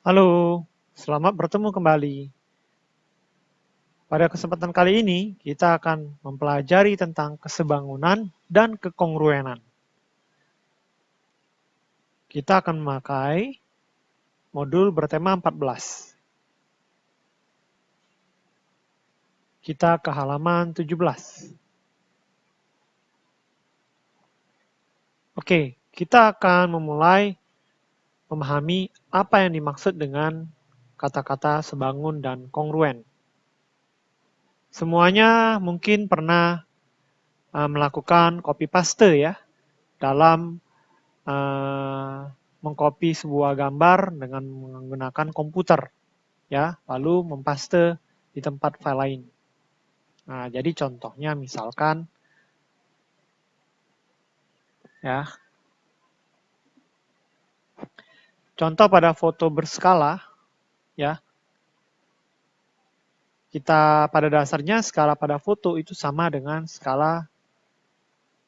Halo, selamat bertemu kembali. Pada kesempatan kali ini, kita akan mempelajari tentang kesebangunan dan kekongruenan. Kita akan memakai modul bertema 14. Kita ke halaman 17. Oke, kita akan memulai memahami apa yang dimaksud dengan kata-kata sebangun dan kongruen. Semuanya mungkin pernah melakukan copy paste ya dalam mengcopy sebuah gambar dengan menggunakan komputer, ya, lalu mempaste di tempat file lain. Nah, jadi contohnya misalkan, ya, contoh pada foto berskala, ya, kita pada dasarnya skala pada foto itu sama dengan skala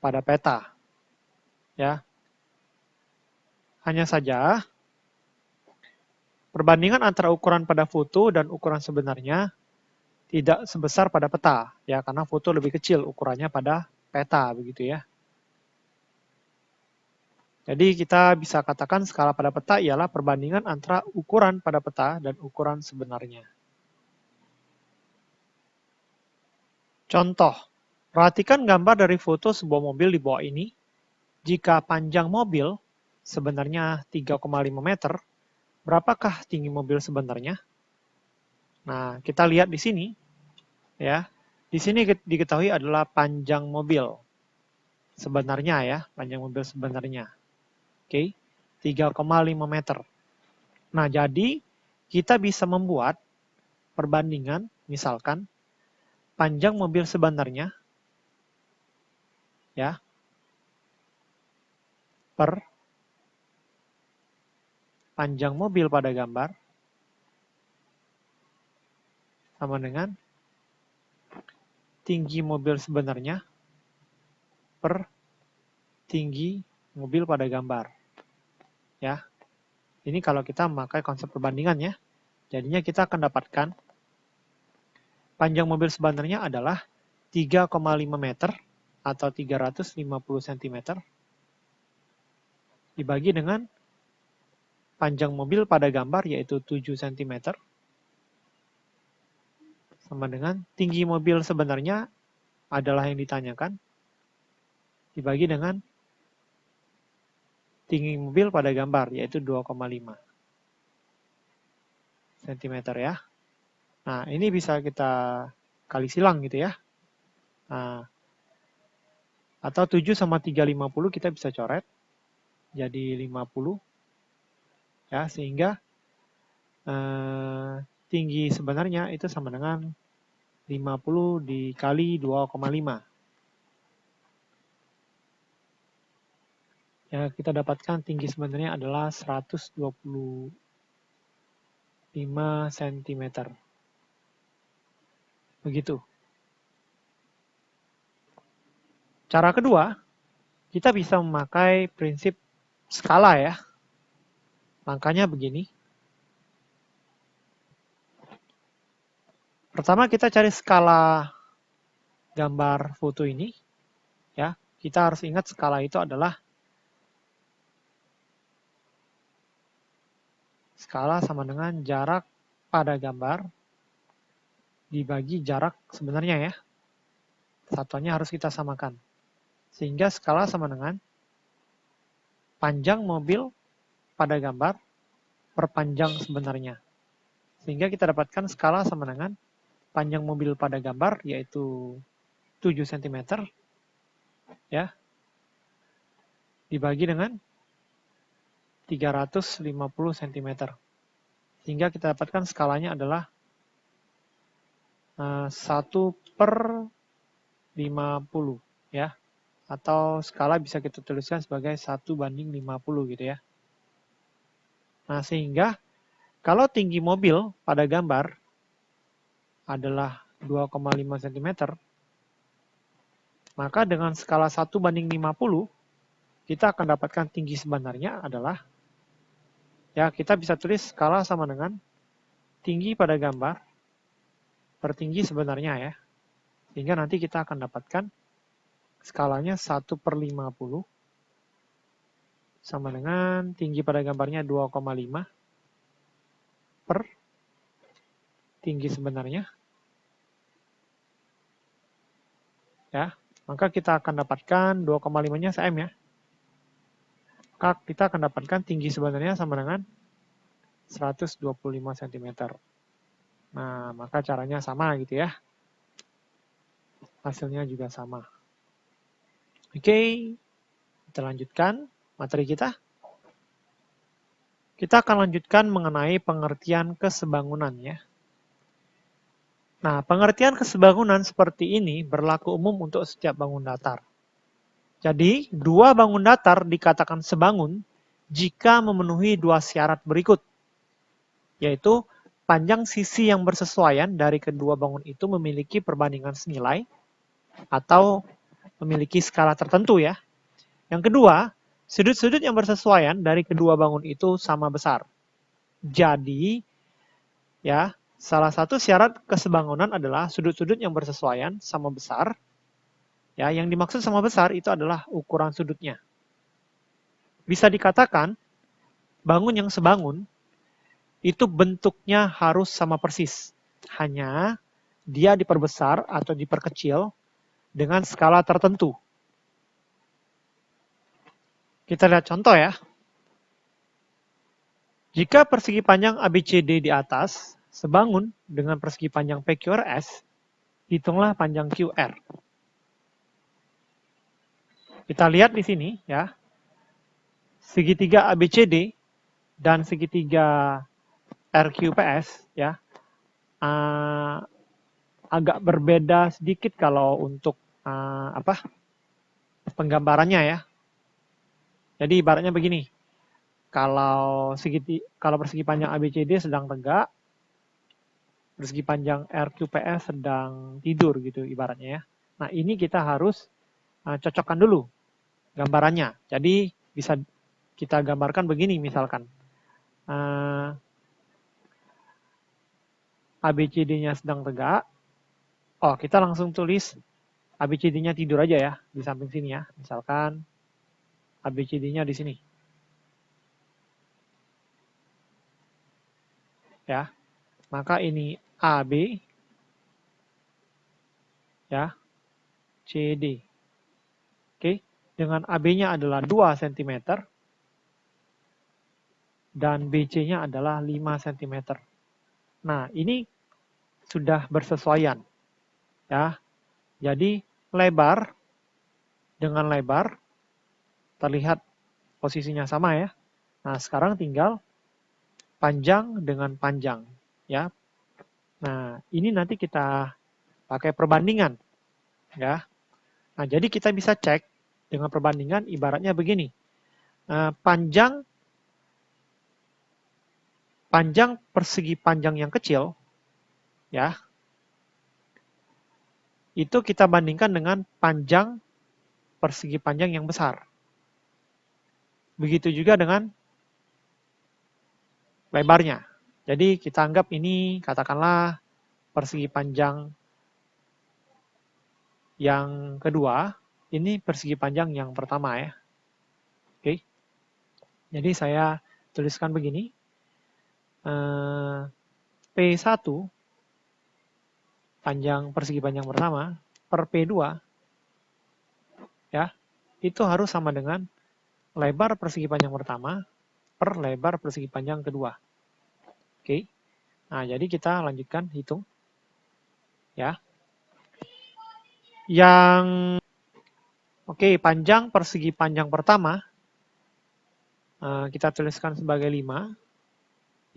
pada peta, ya. Hanya saja perbandingan antara ukuran pada foto dan ukuran sebenarnya tidak sebesar pada peta, ya, karena foto lebih kecil ukurannya pada peta, begitu ya. Jadi kita bisa katakan skala pada peta ialah perbandingan antara ukuran pada peta dan ukuran sebenarnya. Contoh, perhatikan gambar dari foto sebuah mobil di bawah ini. Jika panjang mobil sebenarnya 3,5 meter, berapakah tinggi mobil sebenarnya? Nah, kita lihat di sini, ya. Di sini diketahui adalah panjang mobil sebenarnya ya, panjang mobil sebenarnya. Oke, 3,5 meter. Nah, jadi kita bisa membuat perbandingan, misalkan panjang mobil sebenarnya, ya, per panjang mobil pada gambar sama dengan tinggi mobil sebenarnya per tinggi mobil pada gambar. Ya, ini kalau kita memakai konsep perbandingan ya. Jadinya kita akan dapatkan panjang mobil sebenarnya adalah 3,5 meter atau 350 cm dibagi dengan panjang mobil pada gambar yaitu 7 cm sama dengan tinggi mobil sebenarnya adalah yang ditanyakan dibagi dengan tinggi mobil pada gambar yaitu 2,5 cm ya. Nah, ini bisa kita kali silang gitu ya. Nah, atau 7 sama 350 kita bisa coret jadi 50 ya, sehingga tinggi sebenarnya itu sama dengan 50 dikali 2,5. Ya, kita dapatkan tinggi sebenarnya adalah 125 cm. Begitu. Cara kedua, kita bisa memakai prinsip skala ya. Langkahnya begini. Pertama kita cari skala gambar foto ini. Ya, kita harus ingat skala itu adalah skala sama dengan jarak pada gambar dibagi jarak sebenarnya ya. Satuannya harus kita samakan. Sehingga skala sama dengan panjang mobil pada gambar per panjang sebenarnya. Sehingga kita dapatkan skala sama dengan panjang mobil pada gambar yaitu 7 cm ya dibagi dengan 350 cm. Sehingga kita dapatkan skalanya adalah 1 per 50 ya. Atau skala bisa kita tuliskan sebagai 1:50 gitu ya. Nah, sehingga kalau tinggi mobil pada gambar adalah 2,5 cm, maka dengan skala 1:50, kita akan dapatkan tinggi sebenarnya adalah Ya, kita bisa tulis skala sama dengan tinggi pada gambar per tinggi sebenarnya ya. Sehingga nanti kita akan dapatkan skalanya 1/50 sama dengan tinggi pada gambarnya 2,5 per tinggi sebenarnya. Ya, maka kita akan dapatkan 2,5-nya cm ya. Maka kita akan dapatkan tinggi sebenarnya sama dengan 125 cm. Nah, maka caranya sama gitu ya. Hasilnya juga sama. Oke, kita lanjutkan materi kita. Kita akan lanjutkan mengenai pengertian kesebangunan ya. Nah, pengertian kesebangunan seperti ini berlaku umum untuk setiap bangun datar. Jadi, dua bangun datar dikatakan sebangun jika memenuhi dua syarat berikut, yaitu panjang sisi yang bersesuaian dari kedua bangun itu memiliki perbandingan senilai atau memiliki skala tertentu ya. Yang kedua, sudut-sudut yang bersesuaian dari kedua bangun itu sama besar. Jadi, ya, salah satu syarat kesebangunan adalah sudut-sudut yang bersesuaian sama besar. Ya, yang dimaksud sama besar itu adalah ukuran sudutnya. Bisa dikatakan bangun yang sebangun itu bentuknya harus sama persis. Hanya dia diperbesar atau diperkecil dengan skala tertentu. Kita lihat contoh ya. Jika persegi panjang ABCD di atas sebangun dengan persegi panjang PQRS, hitunglah panjang QR. Kita lihat di sini ya, segitiga ABCD dan segitiga RQPS ya, agak berbeda sedikit kalau untuk penggambarannya ya. Jadi ibaratnya begini, kalau persegi panjang ABCD sedang tegak, persegi panjang RQPS sedang tidur gitu ibaratnya ya. Nah ini kita harus cocokkan dulu gambarannya. Jadi bisa kita gambarkan begini misalkan. ABCD-nya sedang tegak. Oh, kita langsung tulis ABCD-nya tidur aja ya, di samping sini ya. Misalkan ABCD-nya di sini. Ya. Maka ini AB ya, CD. Oke, dengan AB-nya adalah 2 cm dan BC-nya adalah 5 cm. Nah, ini sudah bersesuaian. Ya. Jadi, lebar dengan lebar terlihat posisinya sama ya. Nah, sekarang tinggal panjang dengan panjang. Ya. Nah, ini nanti kita pakai perbandingan. Ya. Nah, jadi kita bisa cek dengan perbandingan ibaratnya begini. Panjang persegi panjang yang kecil, ya, itu kita bandingkan dengan panjang persegi panjang yang besar. Begitu juga dengan lebarnya. Jadi kita anggap ini katakanlah persegi panjang yang kedua, ini persegi panjang yang pertama ya. Oke. Jadi saya tuliskan begini. P1 persegi panjang pertama per P2 ya, itu harus sama dengan lebar persegi panjang pertama per lebar persegi panjang kedua. Oke. Nah, jadi kita lanjutkan hitung. Ya. Panjang persegi panjang pertama kita tuliskan sebagai 5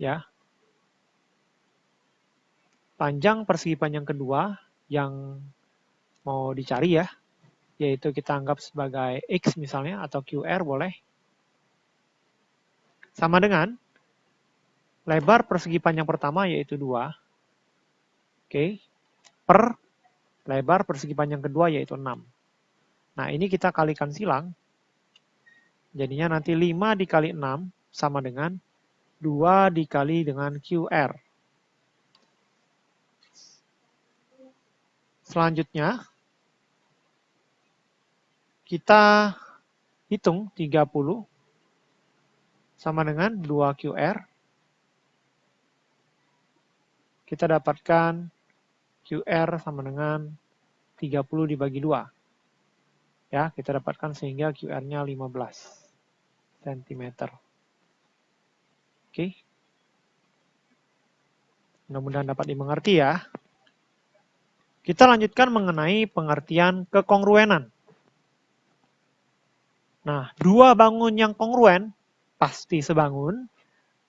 ya. Panjang persegi panjang kedua yang mau dicari ya, yaitu kita anggap sebagai X misalnya atau QR boleh. Sama dengan lebar persegi panjang pertama yaitu 2. Oke. Per lebar persegi panjang kedua yaitu 6. Nah, ini kita kalikan silang. Jadinya nanti 5 dikali 6 sama dengan 2 dikali dengan QR. Selanjutnya, kita hitung 30 sama dengan 2 QR. Kita dapatkan QR sama dengan 30 dibagi 2. Ya, kita dapatkan sehingga QR-nya 15 cm. Oke. Mudah-mudahan dapat dimengerti ya. Kita lanjutkan mengenai pengertian kekongruenan. Nah, dua bangun yang kongruen pasti sebangun,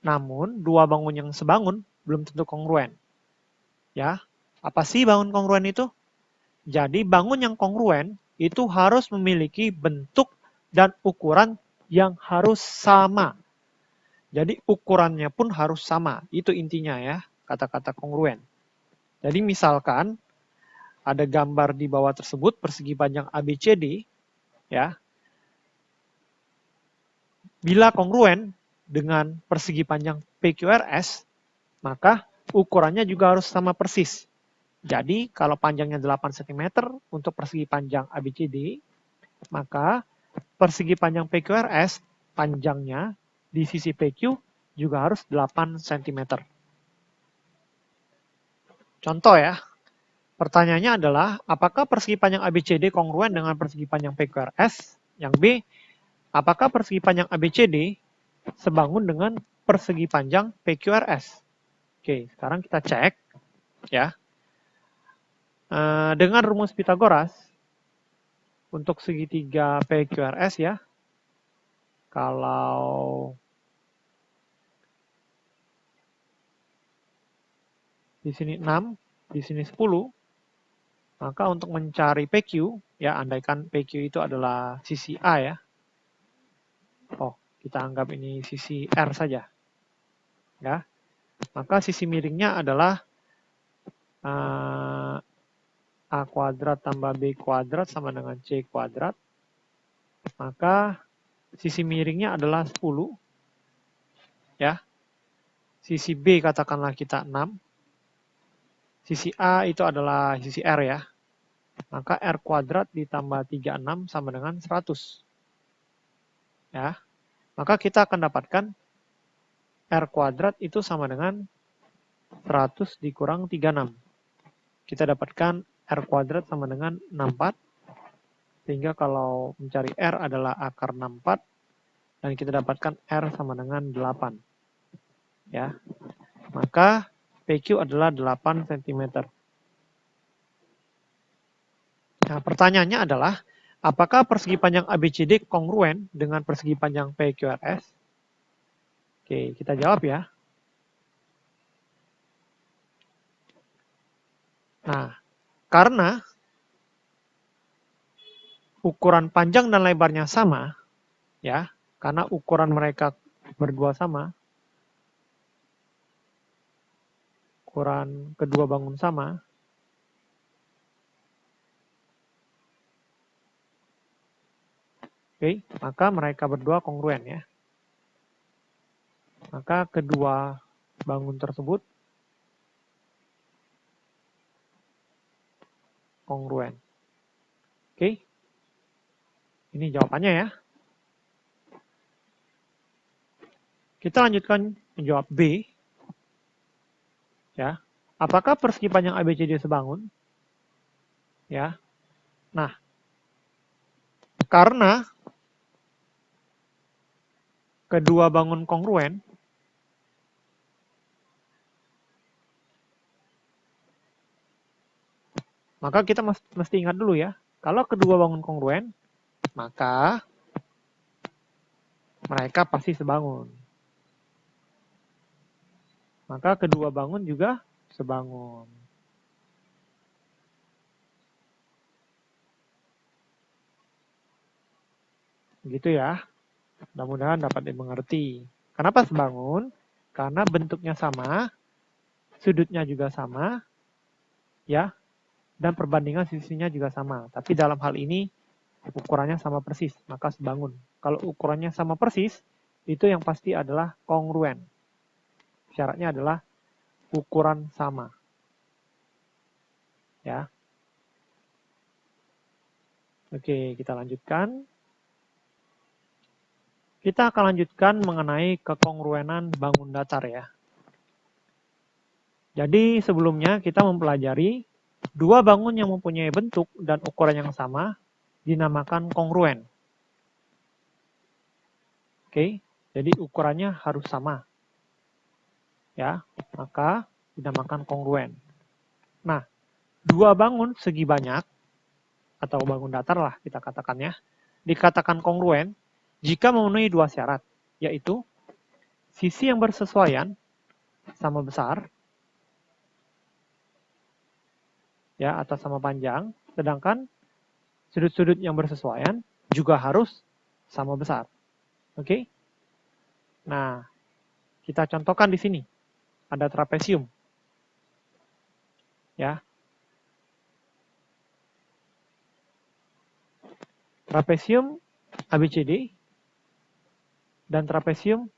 namun dua bangun yang sebangun belum tentu kongruen. Ya, apa sih bangun kongruen itu? Jadi bangun yang kongruen itu harus memiliki bentuk dan ukuran yang harus sama. Jadi ukurannya pun harus sama. Itu intinya ya, kata-kata kongruen. Jadi misalkan ada gambar di bawah tersebut persegi panjang ABCD, ya. Bila kongruen dengan persegi panjang PQRS, maka ukurannya juga harus sama persis. Jadi kalau panjangnya 8 cm untuk persegi panjang ABCD, maka persegi panjang PQRS panjangnya di sisi PQ juga harus 8 cm. Contoh ya, pertanyaannya adalah, apakah persegi panjang ABCD kongruen dengan persegi panjang PQRS? Yang B, apakah persegi panjang ABCD sebangun dengan persegi panjang PQRS? Oke, sekarang kita cek ya. Dengan rumus Pythagoras, untuk segitiga PQRS ya, kalau di sini 6, di sini 10, maka untuk mencari PQ, ya andaikan PQ itu adalah sisi A ya. Oh, kita anggap ini sisi R saja. Ya. Maka sisi miringnya adalah A kuadrat tambah B kuadrat sama dengan C kuadrat. Maka sisi miringnya adalah 10. Ya. Sisi B katakanlah kita 6. Sisi A itu adalah sisi R ya. Maka R kuadrat ditambah 36 sama dengan 100. Ya. Maka kita akan dapatkan R kuadrat itu sama dengan 100 dikurang 36. Kita dapatkan R kuadrat sama dengan 64. Sehingga kalau mencari R adalah akar 64. Dan kita dapatkan R sama dengan 8. Ya. Maka PQ adalah 8 cm. Nah, pertanyaannya adalah, apakah persegi panjang ABCD kongruen dengan persegi panjang PQRS? Oke, kita jawab ya. Nah, karena ukuran panjang dan lebarnya sama, ya, karena ukuran mereka berdua sama, ukuran kedua bangun sama, oke, maka mereka berdua kongruen ya. Maka kedua bangun tersebut kongruen. Oke. Ini jawabannya ya. Kita lanjutkan menjawab B. Ya. Apakah persegi panjang ABCD sebangun? Ya. Nah, karena kedua bangun kongruen, maka kita mesti ingat dulu ya, kalau kedua bangun kongruen, maka mereka pasti sebangun. Maka kedua bangun juga sebangun. Begitu ya. Mudah-mudahan dapat dimengerti. Kenapa sebangun? Karena bentuknya sama, sudutnya juga sama, ya, dan perbandingan sisinya juga sama. Tapi dalam hal ini ukurannya sama persis, maka sebangun. Kalau ukurannya sama persis, itu yang pasti adalah kongruen. Syaratnya adalah ukuran sama. Ya. Oke, kita lanjutkan. Kita akan lanjutkan mengenai kekongruenan bangun datar ya. Jadi sebelumnya kita mempelajari dua bangun yang mempunyai bentuk dan ukuran yang sama dinamakan kongruen. Oke, jadi ukurannya harus sama. Ya, maka dinamakan kongruen. Nah, dua bangun segi banyak atau bangun datar lah kita katakannya, dikatakan kongruen jika memenuhi dua syarat, yaitu sisi yang bersesuaian sama besar ya atau sama panjang, sedangkan sudut-sudut yang bersesuaian juga harus sama besar. Oke? Nah, kita contohkan di sini. Ada trapesium. Ya. Trapesium ABCD dan trapesium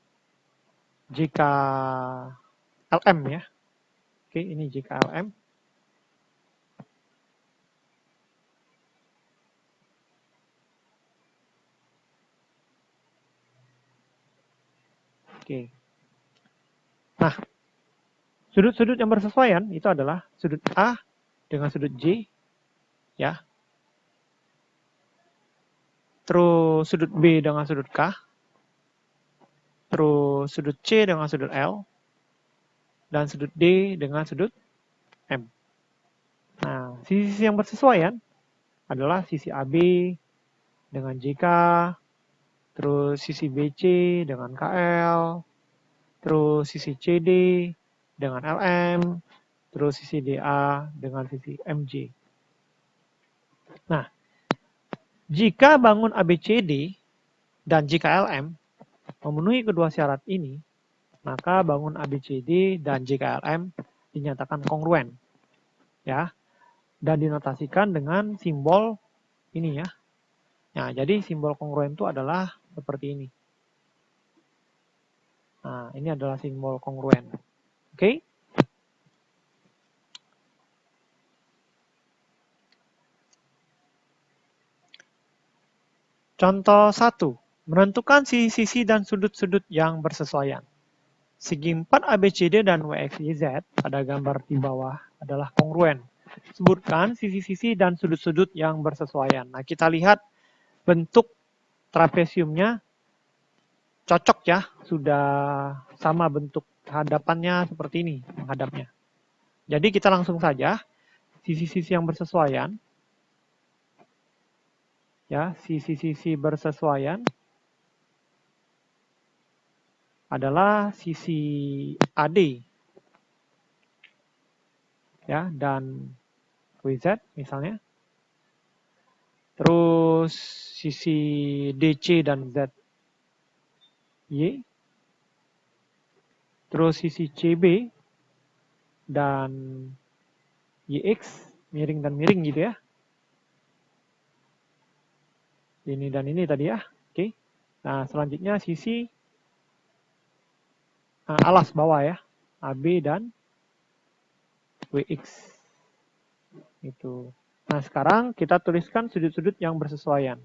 JKLM ya. Oke, ini JKLM. Oke. Nah, sudut-sudut yang bersesuaian itu adalah sudut A dengan sudut J, ya. Terus sudut B dengan sudut K. Terus sudut C dengan sudut L. Dan sudut D dengan sudut M. Nah, sisi-sisi yang bersesuaian adalah sisi AB dengan JK, terus sisi BC dengan KL, terus sisi CD dengan LM, terus sisi DA dengan sisi MJ. Nah, jika bangun ABCD dan JKLM memenuhi kedua syarat ini, maka bangun ABCD dan JKLM dinyatakan kongruen. Ya, dan dinotasikan dengan simbol ini ya. Nah, jadi simbol kongruen itu adalah seperti ini. Nah, ini adalah simbol kongruen. Oke? Contoh 1. Menentukan sisi-sisi dan sudut-sudut yang bersesuaian. Segi 4 ABCD dan WXYZ pada gambar di bawah adalah kongruen. Sebutkan sisi-sisi dan sudut-sudut yang bersesuaian. Nah, kita lihat bentuk trapesiumnya cocok ya, sudah sama bentuk hadapannya seperti ini, menghadapnya. Jadi kita langsung saja, sisi-sisi yang bersesuaian, ya, sisi-sisi bersesuaian adalah sisi AD, ya, dan WZ misalnya. Terus sisi DC dan ZY. Terus sisi CB dan YX, miring dan miring gitu ya. Ini dan ini tadi ya. Oke. Nah, selanjutnya sisi alas bawah ya. AB dan WX. Itu. Nah, sekarang kita tuliskan sudut-sudut yang bersesuaian.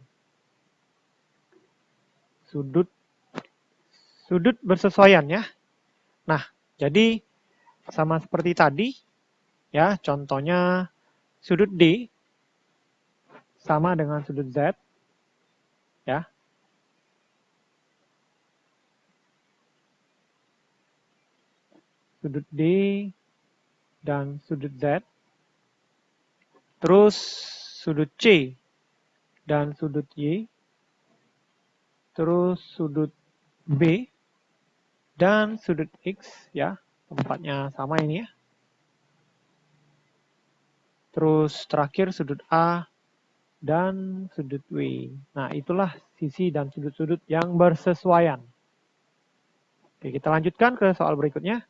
Sudut bersesuaian ya. Nah, jadi sama seperti tadi ya, contohnya sudut D sama dengan sudut Z ya. Sudut D dan sudut Z. Terus sudut C dan sudut Y. Terus sudut B dan sudut X ya, tempatnya sama ini ya. Terus terakhir sudut A dan sudut W. Nah, itulah sisi dan sudut-sudut yang bersesuaian. Oke, kita lanjutkan ke soal berikutnya.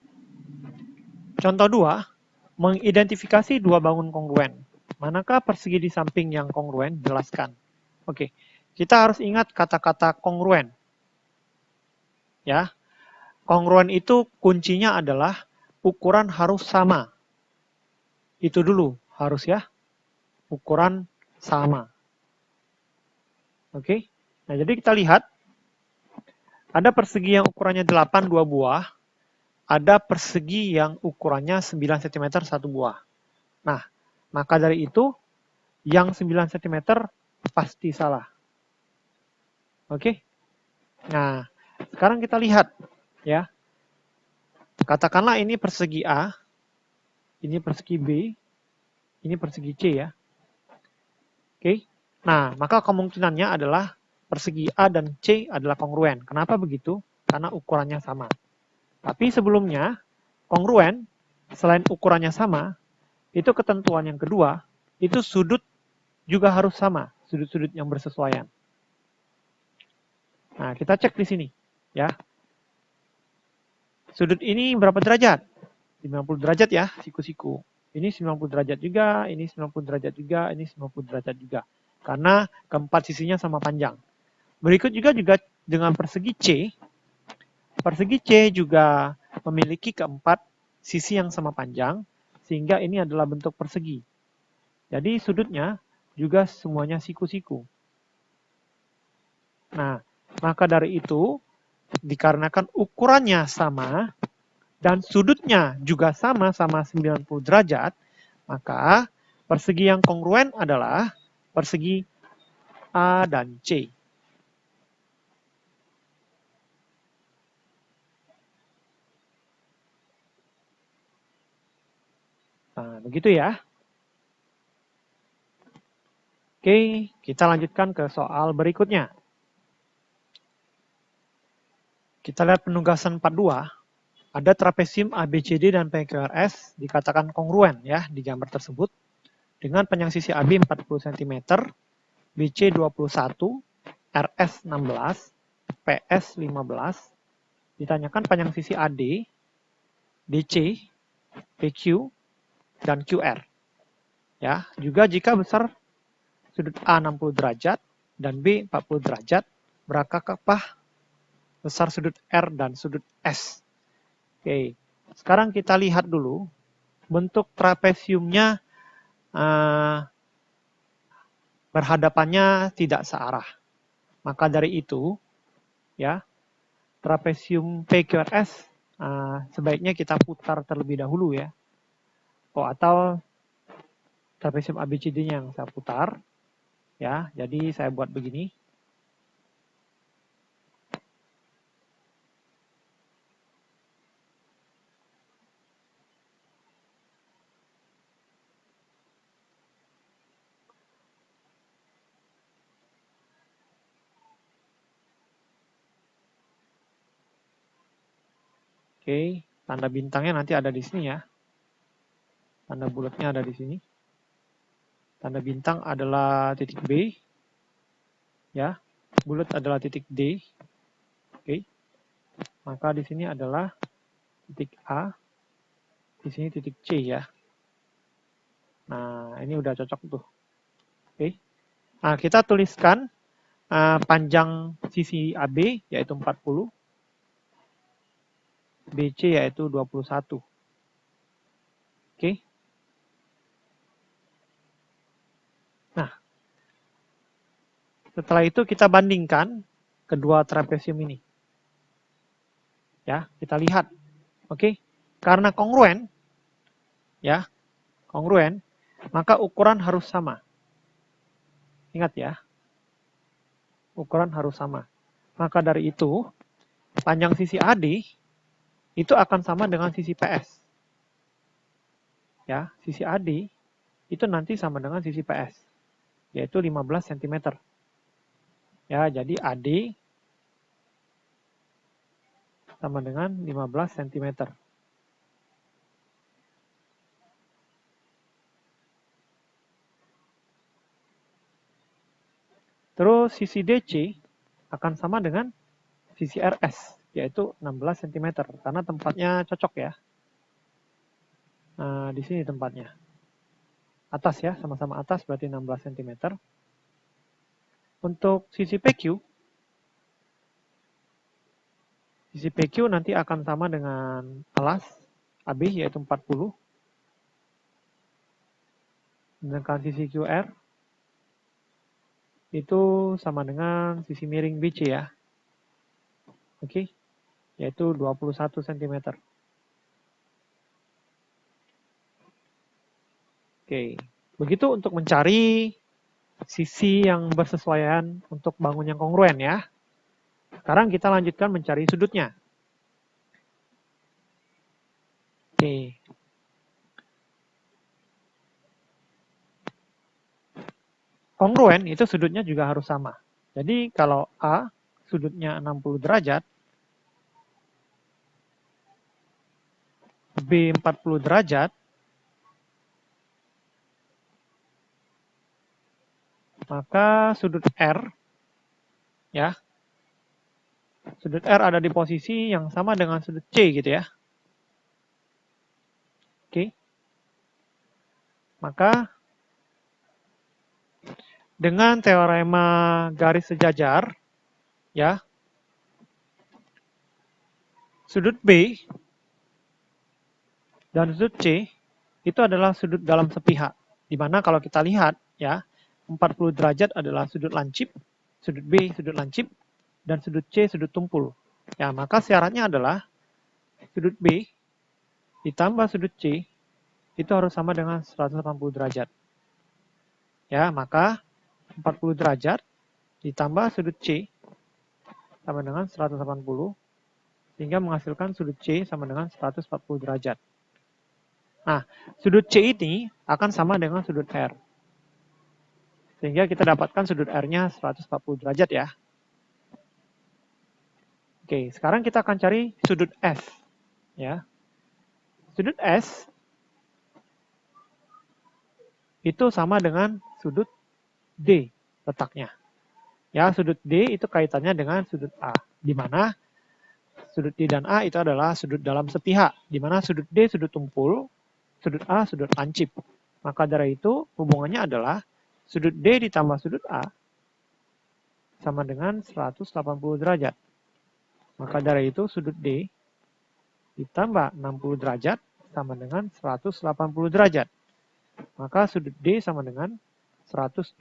Contoh 2, mengidentifikasi dua bangun kongruen. Manakah persegi di samping yang kongruen? Jelaskan. Oke, kita harus ingat kata-kata kongruen. Ya, Kongruen itu kuncinya adalah ukuran harus sama. Itu dulu, harus ya. Ukuran sama. Oke. Nah, jadi kita lihat ada persegi yang ukurannya 8 2 buah, ada persegi yang ukurannya 9 cm 1 buah. Nah, maka dari itu yang 9 cm pasti salah. Oke. Nah, sekarang kita lihat ya. Katakanlah ini persegi A, ini persegi B, ini persegi C ya. Oke. Nah, maka kemungkinannya adalah persegi A dan C adalah kongruen. Kenapa begitu? Karena ukurannya sama. Tapi sebelumnya, kongruen, selain ukurannya sama, itu ketentuan yang kedua, itu sudut juga harus sama, sudut-sudut yang bersesuaian. Nah, kita cek di sini, ya. Sudut ini berapa derajat? 90 derajat ya, siku-siku. Ini 90 derajat juga, ini 90 derajat juga, ini 90 derajat juga. Karena keempat sisinya sama panjang. Berikut juga dengan persegi C. Persegi C juga memiliki keempat sisi yang sama panjang, sehingga ini adalah bentuk persegi. Jadi sudutnya juga semuanya siku-siku. Nah, maka dari itu, dikarenakan ukurannya sama, dan sudutnya juga sama 90 derajat, maka persegi yang kongruen adalah persegi A dan C. Nah, begitu ya. Oke, kita lanjutkan ke soal berikutnya. Kita lihat penugasan 42. Ada trapesium ABCD dan PQRS dikatakan kongruen ya di gambar tersebut dengan panjang sisi AB 40 cm, BC 21, RS 16, PS 15. Ditanyakan panjang sisi AD, DC, PQ, dan QR. Ya, juga jika besar sudut A 60 derajat dan B 40 derajat, berapakah besar sudut R dan sudut S? Oke, sekarang kita lihat dulu bentuk trapesiumnya berhadapannya tidak searah. Maka dari itu, ya, trapesium PQRS sebaiknya kita putar terlebih dahulu ya. Atau trapesium ABCD-nya yang saya putar. Ya, jadi saya buat begini. Oke, tanda bintangnya nanti ada di sini ya. Tanda bulatnya ada di sini. Tanda bintang adalah titik B. Ya, bulat adalah titik D. Oke. Maka di sini adalah titik A. Di sini titik C ya. Nah, ini udah cocok tuh. Oke. Nah, kita tuliskan panjang sisi AB yaitu 40. BC yaitu 21. Oke. Nah, setelah itu kita bandingkan kedua trapesium ini. Ya, kita lihat. Oke. Karena kongruen ya, kongruen, maka ukuran harus sama. Ingat ya. Ukuran harus sama. Maka dari itu, panjang sisi AD itu akan sama dengan sisi PS. Ya, sisi AD itu nanti sama dengan sisi PS, yaitu 15 cm. Ya, jadi AD sama dengan 15 cm. Terus sisi DC akan sama dengan sisi RS, yaitu 16 cm, karena tempatnya cocok ya. Nah, di sini tempatnya. Atas ya, sama-sama atas berarti 16 cm. Untuk sisi PQ, Sisi PQ nanti akan sama dengan alas AB, yaitu 40. Sedangkan sisi QR itu sama dengan sisi miring BC ya. Oke, yaitu 21 cm. Oke, begitu untuk mencari sisi yang bersesuaian untuk bangun yang kongruen ya. Sekarang kita lanjutkan mencari sudutnya. Oke. Kongruen itu sudutnya juga harus sama. Jadi kalau A sudutnya 60 derajat, B 40 derajat, maka sudut R ya. Sudut R ada di posisi yang sama dengan sudut C gitu ya. Oke. Maka dengan teorema garis sejajar ya, sudut B dan sudut C itu adalah sudut dalam sepihak. Di mana kalau kita lihat ya, 40 derajat adalah sudut lancip, sudut B sudut lancip, dan sudut C sudut tumpul. Ya, maka syaratnya adalah sudut B ditambah sudut C itu harus sama dengan 180 derajat. Ya, maka 40 derajat ditambah sudut C sama dengan 180, sehingga menghasilkan sudut C sama dengan 140 derajat. Nah, sudut C ini akan sama dengan sudut R. Sehingga kita dapatkan sudut R-nya 140 derajat ya. Oke, sekarang kita akan cari sudut S. Ya. Sudut S itu sama dengan sudut D letaknya. Ya, sudut D itu kaitannya dengan sudut A, di mana sudut D dan A itu adalah sudut dalam sepihak, di mana sudut D sudut tumpul, sudut A sudut lancip. Maka dari itu hubungannya adalah sudut D ditambah sudut A sama dengan 180 derajat. Maka dari itu sudut D ditambah 60 derajat sama dengan 180 derajat. Maka sudut D sama dengan 120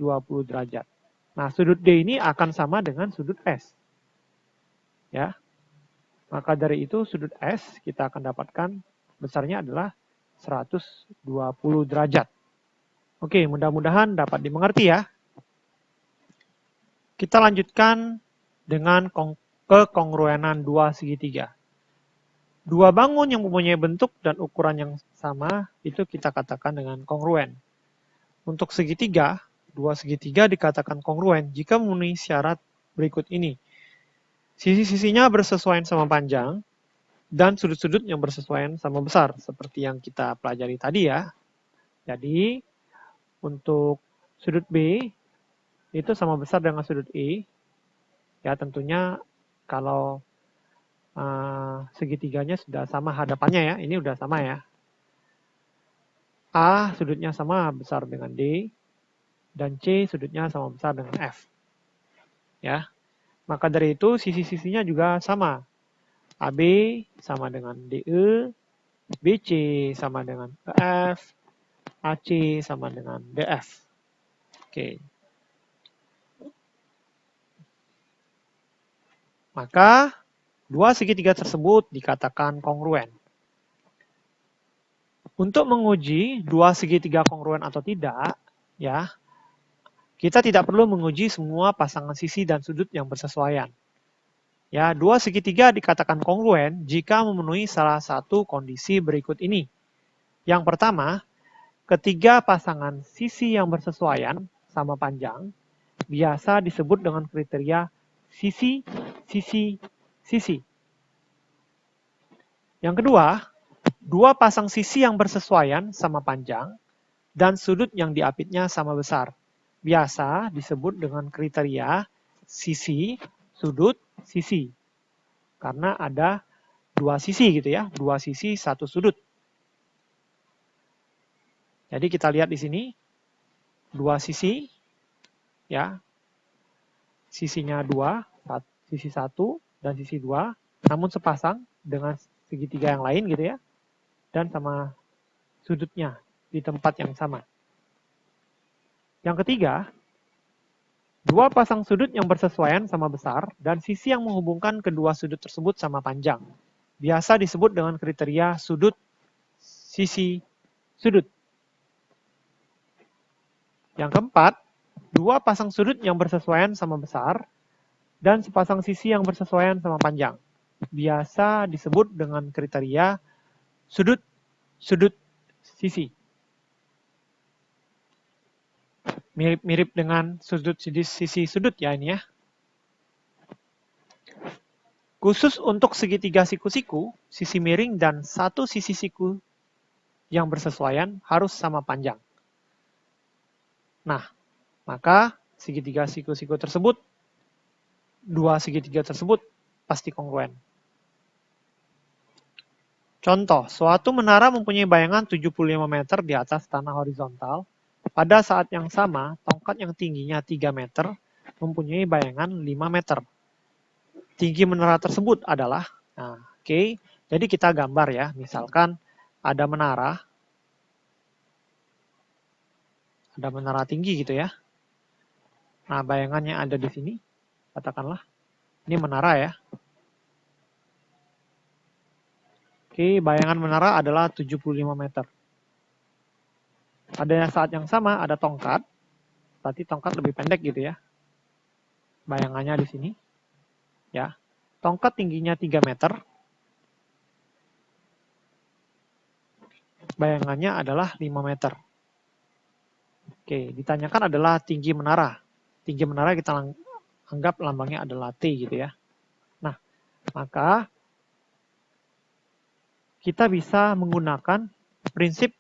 derajat. Nah, sudut D ini akan sama dengan sudut S. Ya. Maka dari itu sudut S kita akan dapatkan besarnya adalah 120 derajat. Oke, mudah-mudahan dapat dimengerti ya. Kita lanjutkan dengan kekongruenan dua segitiga. Dua bangun yang mempunyai bentuk dan ukuran yang sama itu kita katakan dengan kongruen. Untuk segitiga, dua segitiga dikatakan kongruen jika memenuhi syarat berikut ini. Sisi-sisinya bersesuaian sama panjang dan sudut-sudut yang bersesuaian sama besar, seperti yang kita pelajari tadi ya. Jadi, untuk sudut B itu sama besar dengan sudut E. Ya, tentunya kalau segitiganya sudah sama hadapannya ya, ini udah sama ya. A sudutnya sama besar dengan D, dan C sudutnya sama besar dengan F. Ya, maka dari itu sisi-sisinya juga sama. AB sama dengan DE, BC sama dengan EF, AC sama dengan DF. Oke. Maka dua segitiga tersebut dikatakan kongruen. Untuk menguji dua segitiga kongruen atau tidak, ya, kita tidak perlu menguji semua pasangan sisi dan sudut yang bersesuaian. Ya, dua segitiga dikatakan kongruen jika memenuhi salah satu kondisi berikut ini. Yang pertama, ketiga pasangan sisi yang bersesuaian sama panjang biasa disebut dengan kriteria sisi, sisi, sisi. Yang kedua, dua pasang sisi yang bersesuaian sama panjang dan sudut yang diapitnya sama besar. Biasa disebut dengan kriteria sisi, sudut, sisi. Karena ada dua sisi gitu ya, dua sisi, satu sudut. Jadi kita lihat di sini, dua sisi, ya, sisinya dua, sisi satu dan sisi dua. namun sepasang dengan segitiga yang lain gitu ya, dan sama sudutnya di tempat yang sama. Yang ketiga, dua pasang sudut yang bersesuaian sama besar dan sisi yang menghubungkan kedua sudut tersebut sama panjang. Biasa disebut dengan kriteria sudut sisi sudut. Yang keempat, dua pasang sudut yang bersesuaian sama besar dan sepasang sisi yang bersesuaian sama panjang. Biasa disebut dengan kriteria sudut sudut sisi. Mirip-mirip dengan sudut sisi sudut ya ini ya. Khusus untuk segitiga siku-siku, sisi miring dan satu sisi siku yang bersesuaian harus sama panjang. Nah, maka segitiga siku-siku tersebut, dua segitiga tersebut pasti kongruen. Contoh, suatu menara mempunyai bayangan 75 meter di atas tanah horizontal. Pada saat yang sama, tongkat yang tingginya 3 meter mempunyai bayangan 5 meter. Tinggi menara tersebut adalah, nah, oke, jadi kita gambar ya, misalkan ada menara tinggi gitu ya. Nah, bayangannya ada di sini, katakanlah, ini menara ya. Oke, bayangan menara adalah 75 meter. Pada saat yang sama ada tongkat, berarti tongkat lebih pendek gitu ya. Bayangannya di sini. Ya. Tongkat tingginya 3 meter. Bayangannya adalah 5 meter. Oke, ditanyakan adalah tinggi menara. Tinggi menara kita anggap lambangnya adalah T gitu ya. Nah, maka kita bisa menggunakan prinsip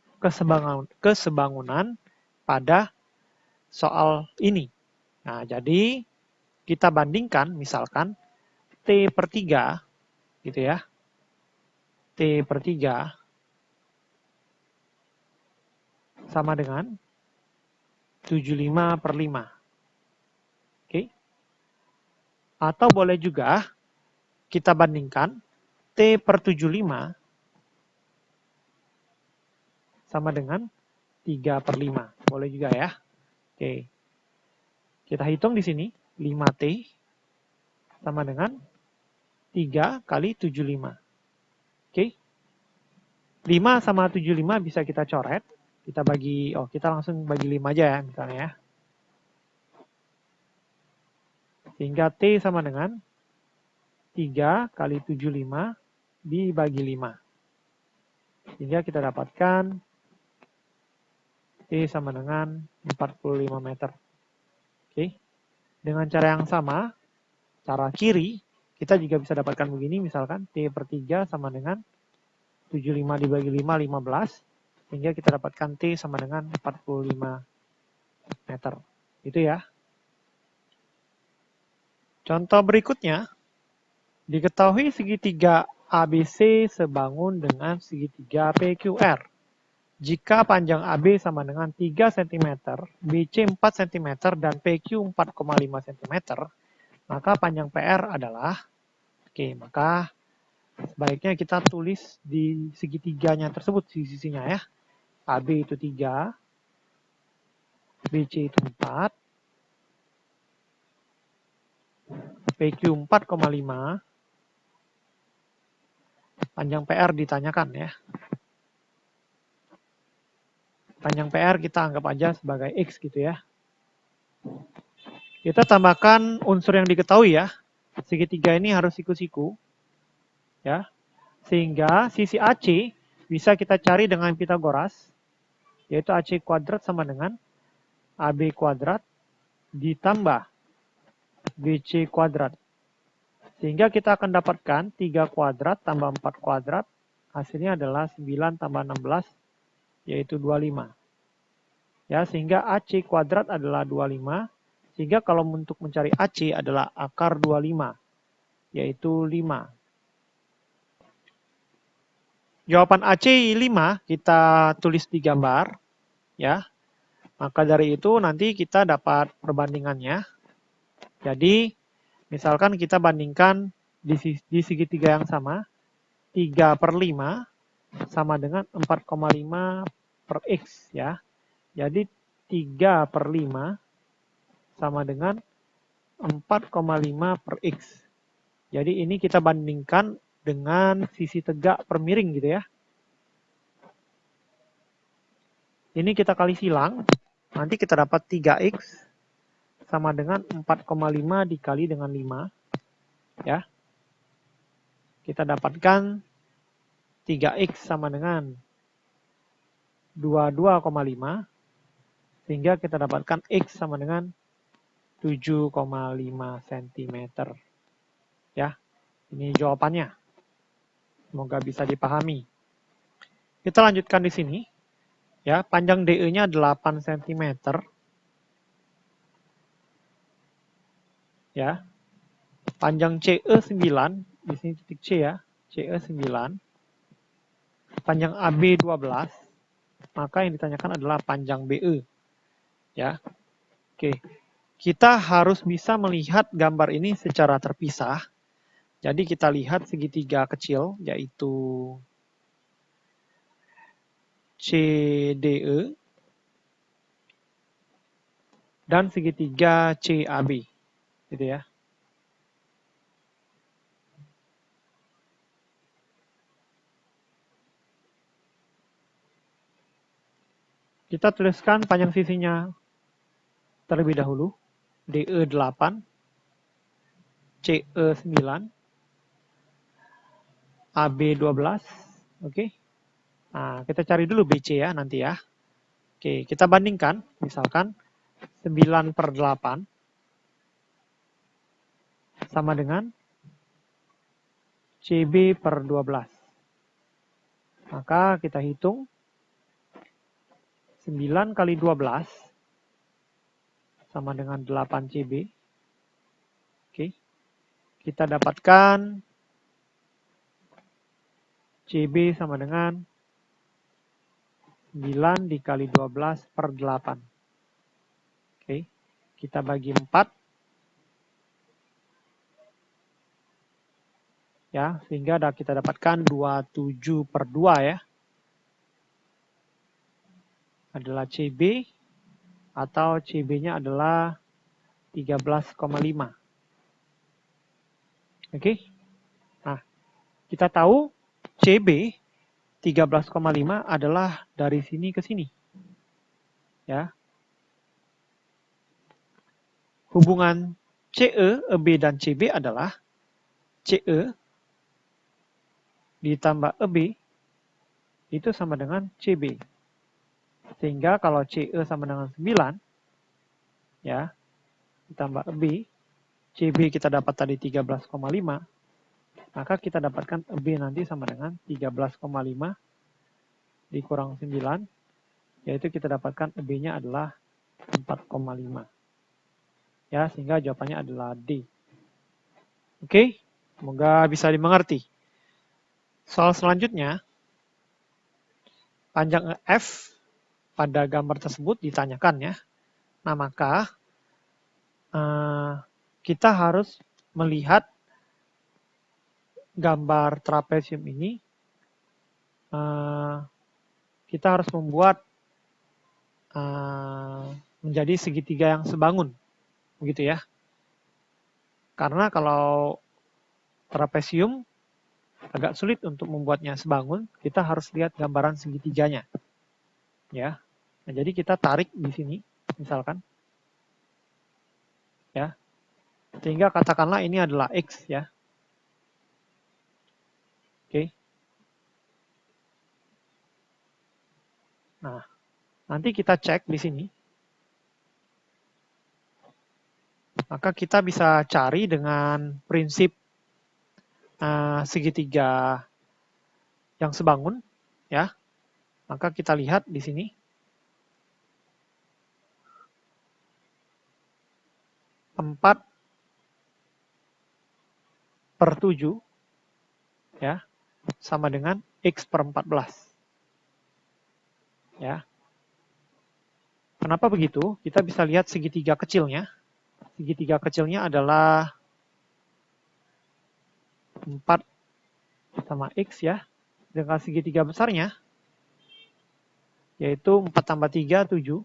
kesebangunan pada soal ini. Nah, jadi kita bandingkan misalkan T per 3 gitu ya. T per 3 sama dengan 75 per 5. Oke. Atau boleh juga kita bandingkan T per 75 sama dengan 3 per 5. Boleh juga ya. Oke. Kita hitung di sini. 5T sama dengan 3 kali 75. Oke. 5 sama 75 bisa kita coret. Kita bagi, kita langsung bagi 5 aja ya misalnya ya. Sehingga T sama dengan 3 kali 75 dibagi 5. Sehingga kita dapatkan T sama dengan 45 meter. Oke. Dengan cara yang sama, cara kiri, kita juga bisa dapatkan begini, misalkan T per 3 sama dengan 75 dibagi 5, 15. Sehingga kita dapatkan T sama dengan 45 meter. Itu ya. Contoh berikutnya, diketahui segitiga ABC sebangun dengan segitiga PQR. Jika panjang AB sama dengan 3 cm, BC 4 cm, dan PQ 4,5 cm, maka panjang PR adalah, maka sebaiknya kita tulis di segitiganya tersebut, sisinya ya. AB itu 3, BC itu 4, PQ 4,5, panjang PR ditanyakan ya. Panjang PR kita anggap aja sebagai X gitu ya. Kita tambahkan unsur yang diketahui ya. Segitiga ini harus siku-siku. Ya. Sehingga sisi AC bisa kita cari dengan Pitagoras. Yaitu AC kuadrat sama dengan AB kuadrat ditambah BC kuadrat. Sehingga kita akan dapatkan 3 kuadrat tambah 4 kuadrat. Hasilnya adalah 9 tambah 16. Yaitu 25. Ya, sehingga AC kuadrat adalah 25. Sehingga kalau untuk mencari AC adalah akar 25. Yaitu 5. Jawaban AC 5 kita tulis di gambar. Ya. Maka dari itu nanti kita dapat perbandingannya. Jadi, misalkan kita bandingkan di segitiga yang sama, 3 per 5 sama dengan 4,5 per X ya. Jadi 3 per 5 sama dengan 4,5 per X. Jadi ini kita bandingkan dengan sisi tegak per miring gitu ya. Ini kita kali silang, nanti kita dapat 3X sama dengan 4,5 dikali dengan 5. Ya. Kita dapatkan 3X sama dengan 22,5, sehingga kita dapatkan X sama dengan 7,5 cm. Ya, ini jawabannya. Semoga bisa dipahami. Kita lanjutkan di sini. Ya, panjang DE-nya 8 cm. Ya. Panjang CE 9, di sini titik C ya, CE 9. Panjang AB 12, maka yang ditanyakan adalah panjang BE. Ya. Oke. Kita harus bisa melihat gambar ini secara terpisah. Jadi kita lihat segitiga kecil, yaitu CDE dan segitiga CAB, gitu ya. Kita tuliskan panjang sisinya terlebih dahulu, DE 8, CE 9, AB 12, oke. Nah, kita cari dulu BC ya nanti ya. Oke, kita bandingkan, misalkan 9 per 8 sama dengan CB per 12. Maka kita hitung 9 kali 12 sama dengan 8 CB. Oke. Kita dapatkan CB sama dengan 9 dikali 12 per 8. Oke. Kita bagi 4. Ya, sehingga kita dapatkan 27 per 2 ya. Adalah CB, atau CB-nya adalah 13,5. Oke. Nah, kita tahu CB 13,5 adalah dari sini ke sini. Ya. Hubungan CE, EB, dan CB adalah CE ditambah EB itu sama dengan CB. Sehingga kalau CE sama dengan 9, ya, ditambah EB, CB kita dapat tadi 13,5, maka kita dapatkan EB nanti sama dengan 13,5 dikurang 9, yaitu kita dapatkan EB-nya adalah 4,5. Ya, sehingga jawabannya adalah D. Oke, semoga bisa dimengerti. Soal selanjutnya, panjang F pada gambar tersebut ditanyakan ya. Nah, maka kita harus melihat gambar trapesium ini. Kita harus membuat menjadi segitiga yang sebangun, begitu ya. Karena kalau trapesium agak sulit untuk membuatnya sebangun, kita harus lihat gambaran segitiganya. Ya. Nah, jadi kita tarik di sini, misalkan. Ya. Sehingga katakanlah ini adalah X ya. Oke. Nah, nanti kita cek di sini. Maka kita bisa cari dengan prinsip segitiga yang sebangun, ya. Maka kita lihat di sini. Empat per 7, ya, sama dengan X per 14. Ya. Kenapa begitu? Kita bisa lihat segitiga kecilnya. Segitiga kecilnya adalah 4 sama X ya. Dengan segitiga besarnya, yaitu 4 tambah 3, 7,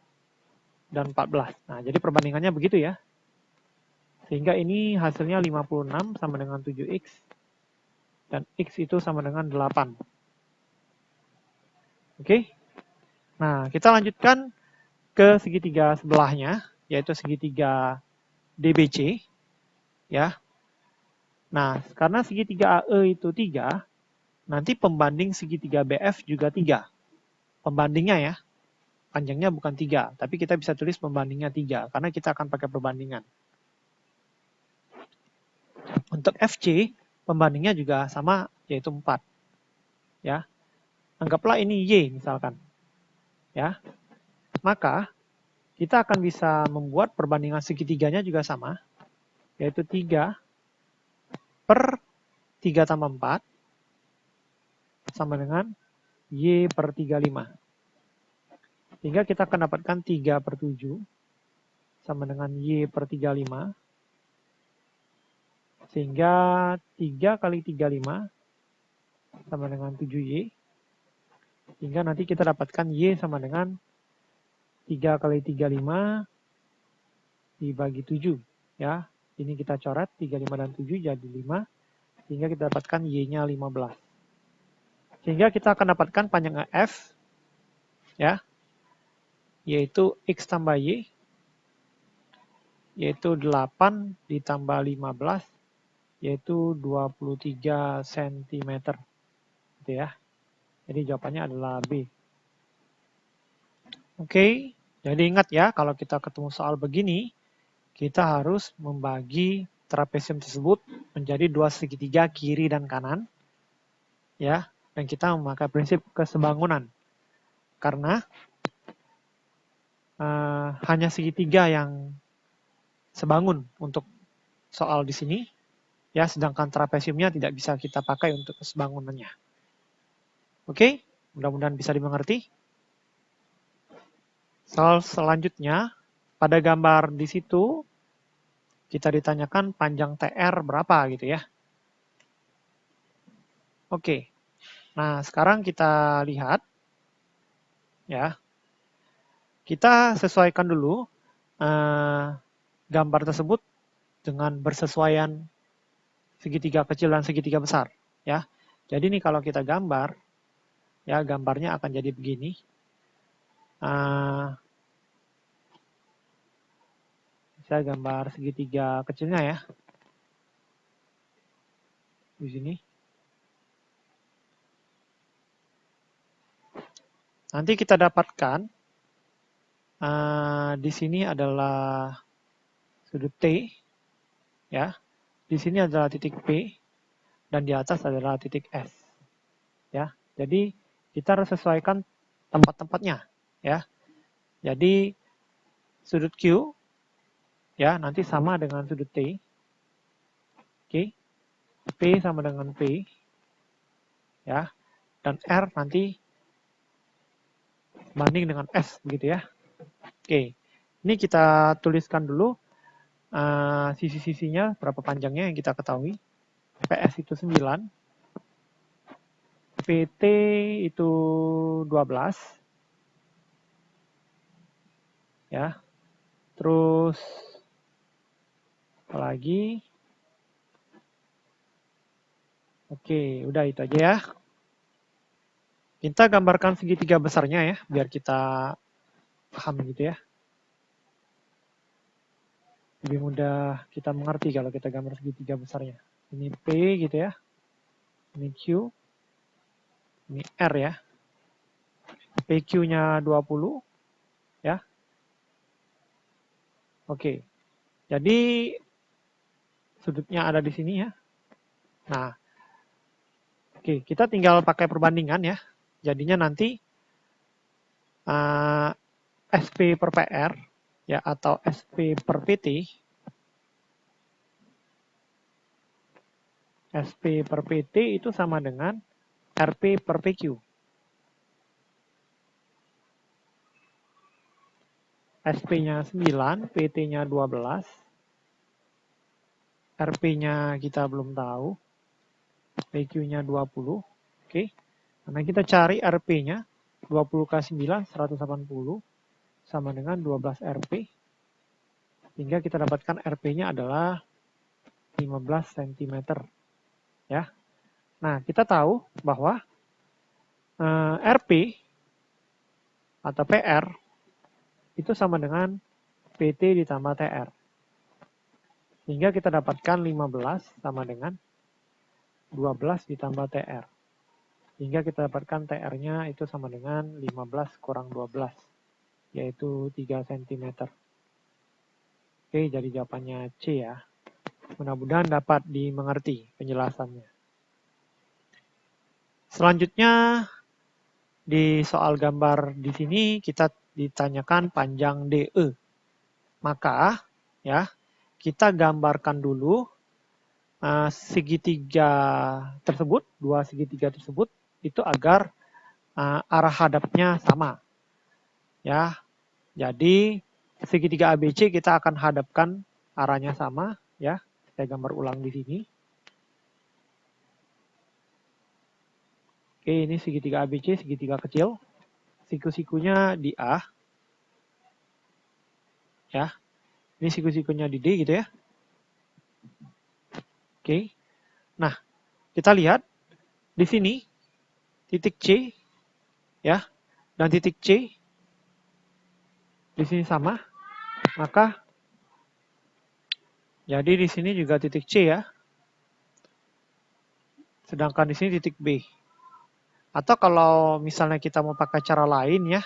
dan 14. Nah, jadi perbandingannya begitu ya. Sehingga ini hasilnya 56 sama dengan 7X, dan X itu sama dengan 8. Oke? Nah, kita lanjutkan ke segitiga sebelahnya, yaitu segitiga DBC. Ya. Nah, karena segitiga AE itu 3, nanti pembanding segitiga BF juga 3. Pembandingnya ya, panjangnya bukan 3, tapi kita bisa tulis pembandingnya 3, karena kita akan pakai perbandingan. Untuk FC, pembandingnya juga sama, yaitu 4. Ya. Anggaplah ini Y misalkan. Ya. Maka, kita akan bisa membuat perbandingan segitiganya juga sama, yaitu 3 per 3 tambah 4 sama dengan Y per 35. Sehingga kita akan dapatkan 3 per 7 sama dengan Y per 35. Sehingga 3 kali 35 sama dengan 7Y. Sehingga nanti kita dapatkan Y sama dengan 3 kali 35 dibagi 7. Ya, ini kita coret 35 dan 7 jadi 5. Sehingga kita dapatkan Y-nya 15. Sehingga kita akan dapatkan panjang F, ya, yaitu X tambah Y, yaitu 8 ditambah 15, yaitu 23 cm. Gitu ya. Jadi jawabannya adalah B. Oke, jadi ingat ya, kalau kita ketemu soal begini, kita harus membagi trapesium tersebut menjadi 2 segitiga kiri dan kanan. Ya, dan kita memakai prinsip kesebangunan. Karena hanya segitiga yang sebangun untuk soal di sini, ya, sedangkan trapesiumnya tidak bisa kita pakai untuk kesebangunannya. Oke, mudah-mudahan bisa dimengerti. Soal selanjutnya, pada gambar di situ, kita ditanyakan panjang TR berapa gitu ya. Oke, nah sekarang kita lihat, ya, kita sesuaikan dulu gambar tersebut dengan bersesuaian segitiga kecil dan segitiga besar. Ya, jadi nih kalau kita gambar, ya gambarnya akan jadi begini. Saya gambar segitiga kecilnya ya. Di sini. Nanti kita dapatkan di sini adalah sudut T, ya. Di sini adalah titik P, dan di atas adalah titik S, ya. Jadi kita harus sesuaikan tempat-tempatnya, ya. Jadi sudut Q, ya, nanti sama dengan sudut T. Oke. P sama dengan P, ya. Dan R nanti banding dengan S, begitu ya. Oke, ini kita tuliskan dulu sisi-sisinya, berapa panjangnya yang kita ketahui. PS itu 9, PT itu 12, ya. Terus, apa lagi? Oke, udah itu aja ya. Kita gambarkan segitiga besarnya ya, biar kita paham gitu ya. Lebih mudah kita mengerti kalau kita gambar segitiga besarnya. Ini P gitu ya. Ini Q. Ini R ya. PQ-nya 20 ya. Oke. Jadi sudutnya ada di sini ya. Nah, oke, kita tinggal pakai perbandingan ya. Jadinya nanti SP per PR ya, atau SP per PT, SP per PT itu sama dengan RP per PQ. SP-nya 9, PT-nya 12, RP-nya kita belum tahu, PQ-nya 20. Oke. Karena kita cari RP-nya 20 kali 9 180 sama dengan 12 RP. Sehingga kita dapatkan RP-nya adalah 15 cm. Ya. Nah, kita tahu bahwa RP atau PR itu sama dengan PT ditambah TR. Sehingga kita dapatkan 15 sama dengan 12 ditambah TR. Sehingga kita dapatkan TR-nya itu sama dengan 15 kurang 12, yaitu 3 cm. Oke, jadi jawabannya C ya. Mudah-mudahan dapat dimengerti penjelasannya. Selanjutnya, di soal gambar di sini kita ditanyakan panjang DE. Maka, ya, kita gambarkan dulu segitiga tersebut, dua segitiga tersebut, itu agar arah hadapnya sama. Ya, jadi segitiga ABC kita akan hadapkan arahnya sama. Ya, saya gambar ulang di sini. Oke, ini segitiga ABC, segitiga kecil. Siku-sikunya di A. Ya, ini siku-sikunya di D gitu ya. Oke. Nah, kita lihat di sini titik C ya dan titik C di sini sama. Maka jadi di sini juga titik C ya. Sedangkan di sini titik B. Atau kalau misalnya kita mau pakai cara lain ya,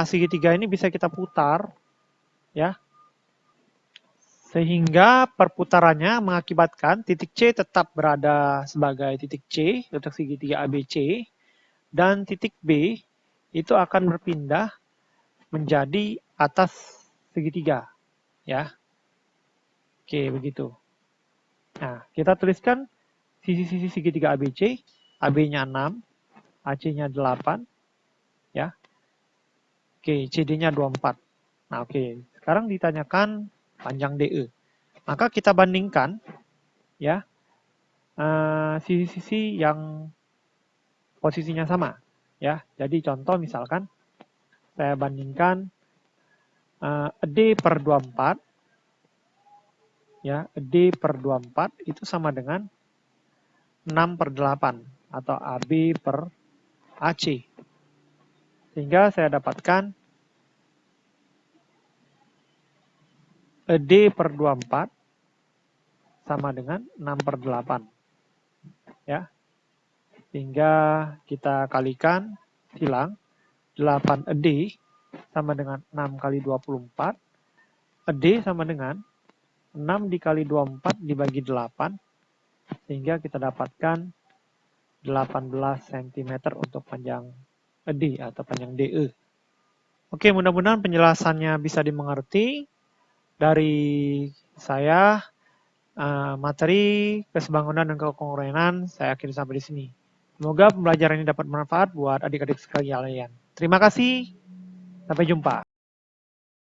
segitiga ini bisa kita putar ya. Sehingga perputarannya mengakibatkan titik C tetap berada sebagai titik C untuk segitiga ABC dan titik B itu akan berpindah menjadi atas segitiga ya. Oke, begitu. Nah, kita tuliskan sisi-sisi segitiga ABC, AB-nya 6, AC-nya 8 ya. Oke, CD-nya 24. Nah, oke. Sekarang ditanyakan panjang DE. Maka kita bandingkan ya sisi-sisi yang posisinya sama ya. Jadi contoh misalkan saya bandingkan D per 24 ya, D per 24 itu sama dengan 6 per 8 atau AB per AC. Sehingga saya dapatkan D per 24 sama dengan 6 per 8. Ya. Sehingga kita kalikan silang 8 D sama dengan 6 kali 24. D sama dengan 6 dikali 24 dibagi 8. Sehingga kita dapatkan 18 cm untuk panjang D atau panjang DE. Oke, mudah-mudahan penjelasannya bisa dimengerti. Dari saya, materi kesebangunan dan kekongruenan saya akhiri sampai di sini. Semoga pembelajaran ini dapat bermanfaat buat adik-adik sekalian. Terima kasih, sampai jumpa.